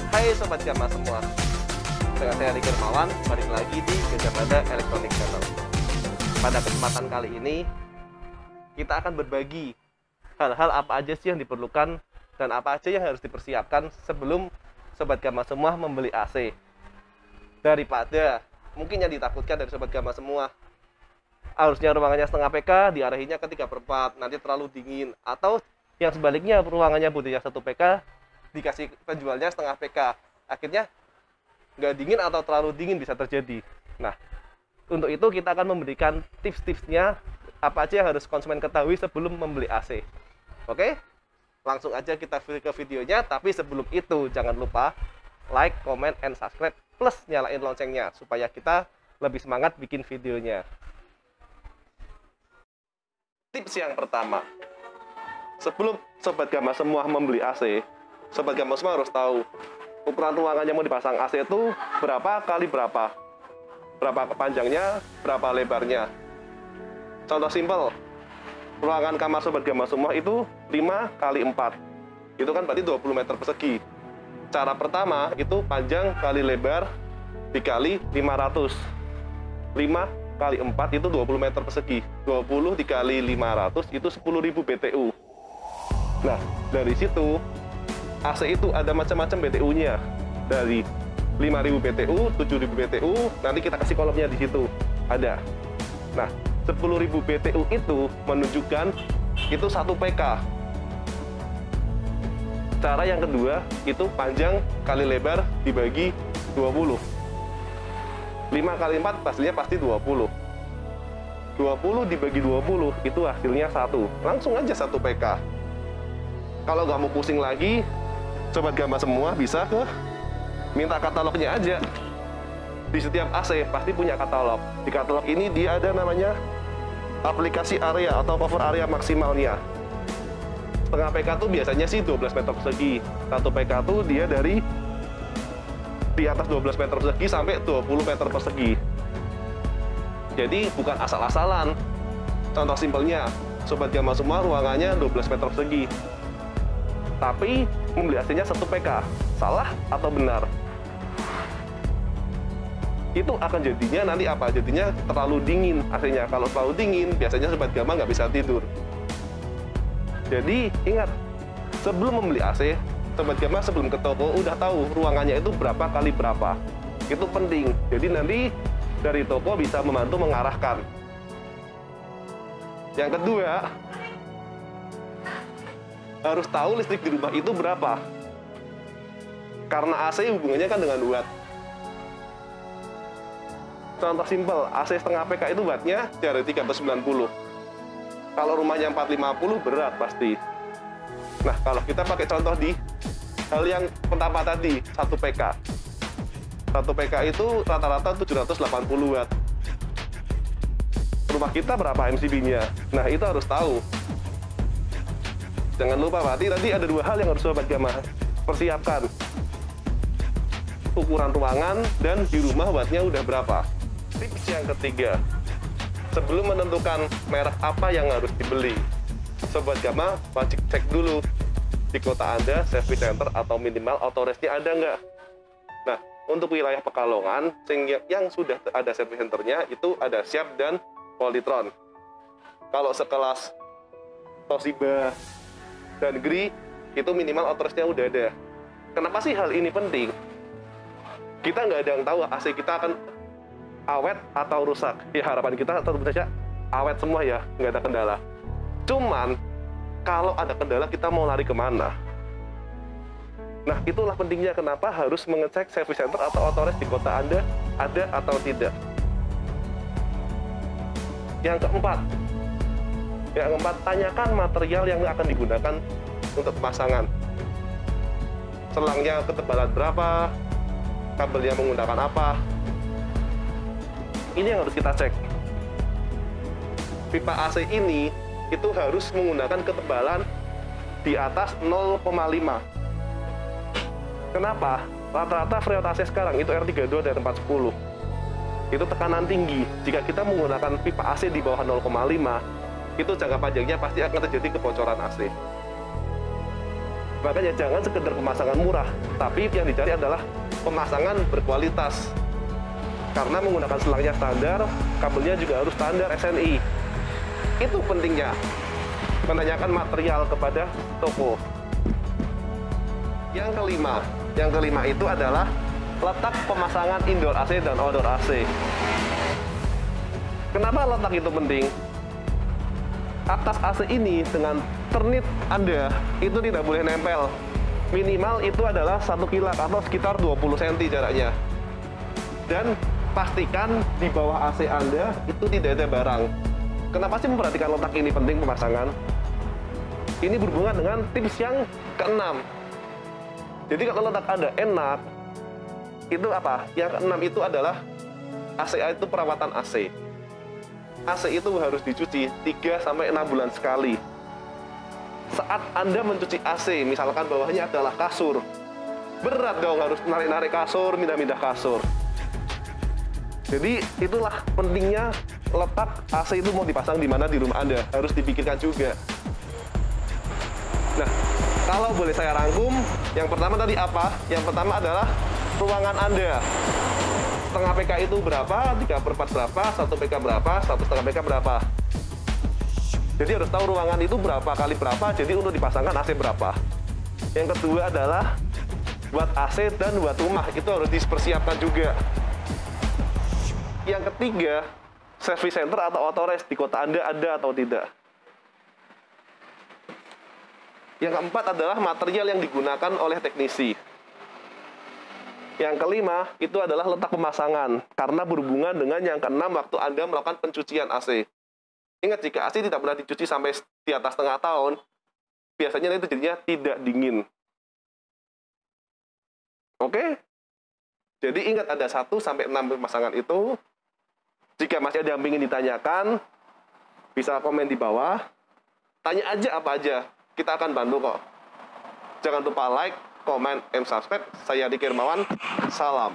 Hai Sobat Gama semua, dengan saya Riki Hermawan, balik lagi di Gajah Mada Electronic Channel. Pada kesempatan kali ini, kita akan berbagi hal-hal apa aja sih yang diperlukan dan apa aja yang harus dipersiapkan sebelum Sobat Gama semua membeli AC. Daripada mungkin yang ditakutkan dari Sobat Gama semua, harusnya ruangannya setengah PK, diarahinnya ke 3/4, nanti terlalu dingin. Atau yang sebaliknya, ruangannya butuhnya 1 PK, dikasih penjualnya setengah PK, akhirnya nggak dingin atau terlalu dingin bisa terjadi. Nah, untuk itu kita akan memberikan tips-tipsnya apa aja yang harus konsumen ketahui sebelum membeli AC. Oke, langsung aja kita ke videonya. Tapi sebelum itu jangan lupa like, comment, and subscribe, plus nyalain loncengnya supaya kita lebih semangat bikin videonya. Tips yang pertama, sebelum Sobat Gama semua membeli AC, Sobat Gama semua harus tahu ukuran ruangannya mau dipasang AC itu berapa kali berapa panjangnya, berapa lebarnya. Contoh simpel, ruangan kamar Sobat Gama semua itu 5 kali 4, itu kan berarti 20 meter persegi. Cara pertama itu panjang kali lebar dikali 500. 5 kali 4 itu 20 meter persegi, 20 dikali 500 itu 10.000 BTU. Nah, dari situ AC itu ada macam-macam BTU-nya, dari 5.000 BTU, 7.000 BTU, nanti kita kasih kolomnya di situ ada. Nah, 10.000 BTU itu menunjukkan itu 1 PK. Cara yang kedua itu panjang kali lebar dibagi 20. 5 kali 4 hasilnya pasti 20. 20 dibagi 20 itu hasilnya 1. Langsung aja 1 PK. Kalau nggak mau pusing lagi, Sobat Gama semua bisa minta katalognya aja. Di setiap AC pasti punya katalog. Di katalog ini dia ada namanya aplikasi area atau cover area maksimalnya. Setengah PK tuh biasanya sih 12 meter persegi. 1 PK tuh dia dari di atas 12 meter persegi sampai 20 meter persegi. Jadi bukan asal-asalan. Contoh simpelnya, Sobat Gama semua ruangannya 12 meter persegi, tapi membeli AC-nya 1 PK. Salah atau benar? Itu akan jadinya nanti apa? Jadinya terlalu dingin AC-nya. Kalau terlalu dingin, biasanya Sobat Gama nggak bisa tidur. Jadi ingat, sebelum membeli AC, Sobat Gama sebelum ke toko udah tahu ruangannya itu berapa kali berapa. Itu penting. Jadi nanti dari toko bisa membantu mengarahkan. Yang kedua, harus tahu listrik di rumah itu berapa. Karena AC hubungannya kan dengan watt. Contoh simpel, AC setengah PK itu wattnya dari 390. Kalau rumahnya 450 berat pasti. Nah, kalau kita pakai contoh di hal yang pertama tadi, 1 PK. 1 PK itu rata-rata 780 watt. Rumah kita berapa MCB-nya? Nah, itu harus tahu. Jangan lupa, berarti nanti ada 2 hal yang harus Sobat Gama persiapkan. Ukuran ruangan dan di rumah wattnya udah berapa. Tips yang ketiga, sebelum menentukan merek apa yang harus dibeli, Sobat Gama wajib cek dulu di kota Anda service center atau minimal autorest-nya ada nggak. Nah, untuk wilayah Pekalongan yang sudah ada service centernya itu ada Siap dan Polytron. Kalau sekelas Toshiba dan Gree itu minimal autorest-nya udah ada. Kenapa sih hal ini penting? Kita nggak ada yang tahu AC kita akan awet atau rusak. Ya, harapan kita tentu saja awet semua ya, nggak ada kendala. Cuman kalau ada kendala kita mau lari kemana? Nah, itulah pentingnya kenapa harus mengecek service center atau autorest di kota Anda ada atau tidak. Yang keempat, tanyakan material yang akan digunakan untuk pemasangan. Selangnya ketebalan berapa, kabelnya menggunakan apa. Ini yang harus kita cek. Pipa AC ini itu harus menggunakan ketebalan di atas 0,5. Kenapa? Rata-rata Freon AC sekarang itu R32 dan 410. Itu tekanan tinggi. Jika kita menggunakan pipa AC di bawah 0,5, itu jangka panjangnya pasti akan terjadi kebocoran AC. Makanya jangan sekedar pemasangan murah, tapi yang dicari adalah pemasangan berkualitas. Karena menggunakan selangnya standar, kabelnya juga harus standar SNI. Itu pentingnya. Menanyakan material kepada toko. Yang kelima itu adalah letak pemasangan indoor AC dan outdoor AC. Kenapa letak itu penting? Atas AC ini dengan ternit Anda itu tidak boleh nempel. Minimal itu adalah 1 kilak atau sekitar 20 cm jaraknya. Dan pastikan di bawah AC Anda itu tidak ada barang. Kenapa sih memperhatikan letak ini penting pemasangan? Ini berhubungan dengan tips yang keenam. Jadi kalau letak Anda enak, itu apa? Yang keenam itu adalah ACA itu perawatan AC. AC itu harus dicuci 3-6 bulan sekali. Saat Anda mencuci AC, misalkan bawahnya adalah kasur, berat dong harus narik-narik kasur, mindah-mindah kasur. Jadi itulah pentingnya letak AC itu mau dipasang di mana di rumah Anda, harus dipikirkan juga. Nah, kalau boleh saya rangkum, yang pertama tadi apa? Yang pertama adalah ruangan Anda. Setengah PK itu berapa, 3/4 berapa, 1 PK berapa, 1,5 PK berapa. Jadi harus tahu ruangan itu berapa kali berapa, jadi untuk dipasangkan AC berapa. Yang kedua adalah buat AC dan buat rumah, itu harus dipersiapkan juga. Yang ketiga, service center atau autorest di kota Anda ada atau tidak. Yang keempat adalah material yang digunakan oleh teknisi. Yang kelima, itu adalah letak pemasangan, karena berhubungan dengan yang keenam waktu Anda melakukan pencucian AC. Ingat, jika AC tidak pernah dicuci sampai di atas setengah tahun, biasanya itu jadinya tidak dingin. Oke? Jadi ingat, ada 1-6 pemasangan itu. Jika masih ada yang ingin ditanyakan, bisa komen di bawah. Tanya aja apa aja, kita akan bantu kok. Jangan lupa like, comment, and subscribe. Saya Adi Kirmawan, salam.